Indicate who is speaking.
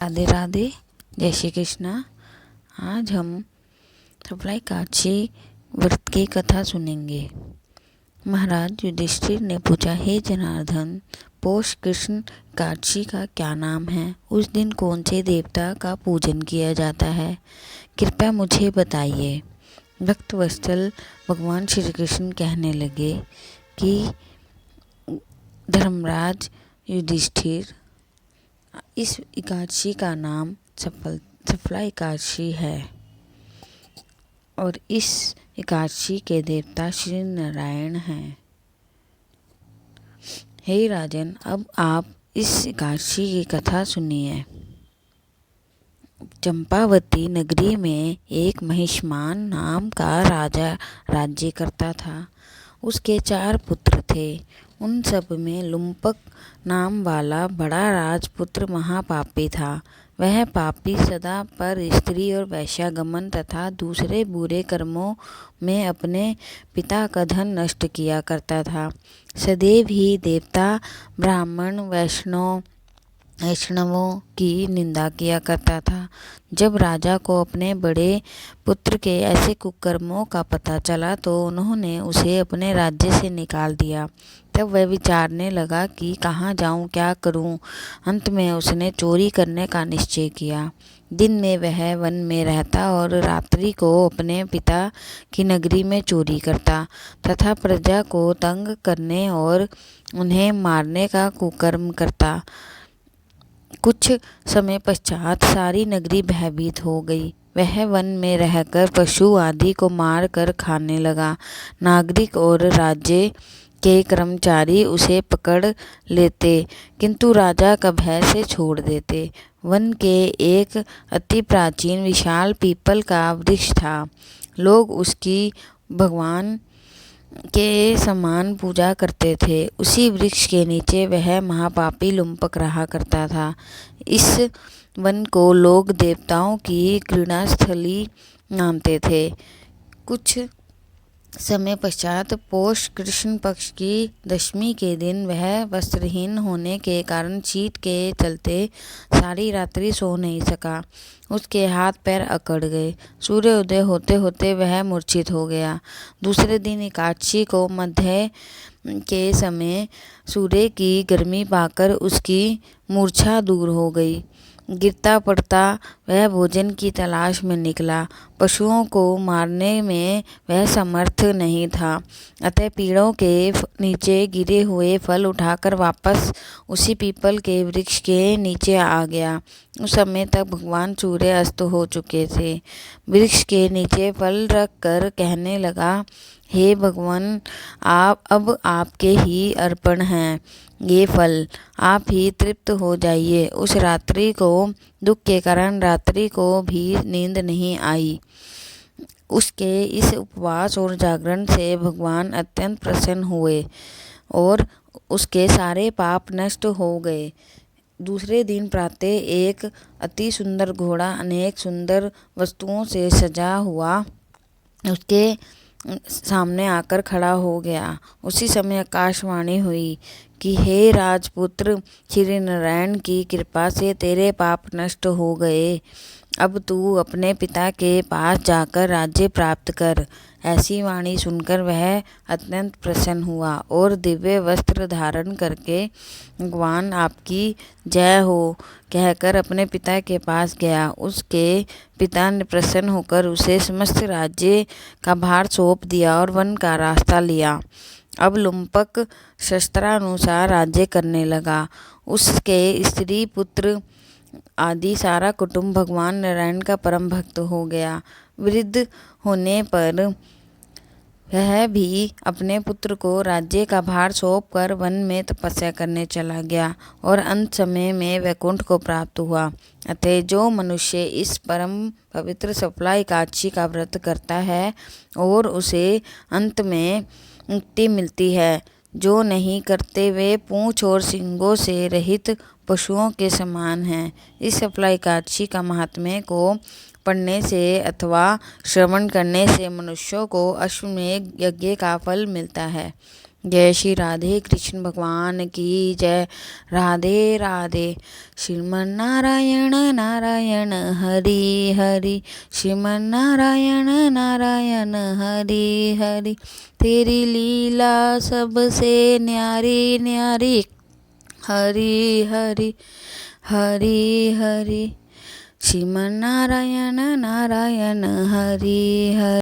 Speaker 1: राधे राधे, जय श्री कृष्णा। आज हम सप्लाई एकादशी व्रत की कथा सुनेंगे। महाराज युधिष्ठिर ने पूछा, हे जनार्दन, पौष कृष्ण एकादशी का क्या नाम है? उस दिन कौन से देवता का पूजन किया जाता है? कृपया मुझे बताइए। भक्तवत्सल भगवान श्री कृष्ण कहने लगे कि धर्मराज युधिष्ठिर, इस एकादशी का नाम सफला एकादशी है और इस एकादशी के देवता श्री नारायण हैं। हे राजन, अब आप इस एकादशी की कथा सुनिए। चंपावती नगरी में एक महिष्मान नाम का राजा राज्य करता था। उसके 4 पुत्र थे। उन सब में लुम्पक नाम वाला बड़ा राजपुत्र महापापी था। वह पापी सदा पर स्त्री और वैश्यागमन तथा दूसरे बुरे कर्मों में अपने पिता का धन नष्ट किया करता था। सदैव ही देवता, ब्राह्मण, वैष्णवों की निंदा किया करता था। जब राजा को अपने बड़े पुत्र के ऐसे कुकर्मों का पता चला तो उन्होंने उसे अपने राज्य से निकाल दिया। तब वह विचारने लगा कि कहाँ जाऊँ, क्या करूँ। अंत में उसने चोरी करने का निश्चय किया। दिन में वह वन में रहता और रात्रि को अपने पिता की नगरी में चोरी करता तथा प्रजा को तंग करने और उन्हें मारने का कुकर्म करता। कुछ समय पश्चात सारी नगरी भयभीत हो गई। वह वन में रहकर पशु आदि को मार कर खाने लगा। नागरिक और राज्य के कर्मचारी उसे पकड़ लेते, किंतु राजा का भय से छोड़ देते। वन के एक अति प्राचीन विशाल पीपल का वृक्ष था। लोग उसकी भगवान के समान पूजा करते थे। उसी वृक्ष के नीचे वह महापापी लुम्पक रहा करता था। इस वन को लोग देवताओं की क्रीड़ास्थली मानते थे। कुछ समय पश्चात पौष कृष्ण पक्ष की दशमी के दिन वह वस्त्रहीन होने के कारण शीत के चलते सारी रात्रि सो नहीं सका। उसके हाथ पैर अकड़ गए। सूर्योदय होते होते वह मूर्छित हो गया। दूसरे दिन एकादशी को मध्य के समय सूर्य की गर्मी पाकर उसकी मूर्छा दूर हो गई। गिरता पड़ता वह भोजन की तलाश में निकला। पशुओं को मारने में वह समर्थ नहीं था, अतः पेड़ों के नीचे गिरे हुए फल उठाकर वापस उसी पीपल के वृक्ष के नीचे आ गया। उस समय तक भगवान सूर्य अस्त हो चुके थे। वृक्ष के नीचे फल रख कर कहने लगा, हे भगवान, आप अब आपके ही अर्पण हैं ये फल, आप ही तृप्त हो जाइए। उस रात्रि को दुख के कारण रात्रि को भी नींद नहीं आई। उसके इस उपवास और जागरण से भगवान अत्यंत प्रसन्न हुए और उसके सारे पाप नष्ट हो गए। दूसरे दिन प्रातः एक अति सुंदर घोड़ा अनेक सुंदर वस्तुओं से सजा हुआ उसके सामने आकर खड़ा हो गया। उसी समय आकाशवाणी हुई कि हे राजपुत्र, श्री नारायण की कृपा से तेरे पाप नष्ट हो गए। अब तू अपने पिता के पास जाकर राज्य प्राप्त कर। ऐसी वाणी सुनकर वह अत्यंत प्रसन्न हुआ और दिव्य वस्त्र धारण करके भगवान आपकी जय हो कहकर अपने पिता के पास गया। उसके पिता ने प्रसन्न होकर उसे समस्त राज्य का भार सौंप दिया और वन का रास्ता लिया। अब लुम्पक शस्त्रानुसार राज्य करने लगा। उसके स्त्री, पुत्र आदि सारा कुटुंब भगवान नारायण का परम भक्त हो गया। वृद्ध होने पर वह भी अपने पुत्र को राज्य का भार सौंपकर वन में तपस्या करने चला गया और अंत समय में वैकुंठ को प्राप्त हुआ। अतः जो मनुष्य इस परम पवित्र सफला एकादशी का व्रत करता है और उसे अंत में मुक्ति मिलती है। जो नहीं करते वे पूंछ और सींगों से रहित पशुओं के समान हैं। इस सफला एकादशी का महात्म्य को पढ़ने से अथवा श्रवण करने से मनुष्यों को अश्वमेध यज्ञ का फल मिलता है। जय श्री राधे कृष्ण भगवान की जय। राधे राधे। श्रीमन नारायण नारायण हरि हरि, श्रीमन नारायण नारायण हरि हरि। तेरी लीला सबसे न्यारी न्यारी, हरि हरि हरि हरि। श्रीमन नारायण नारायण हरि हरि।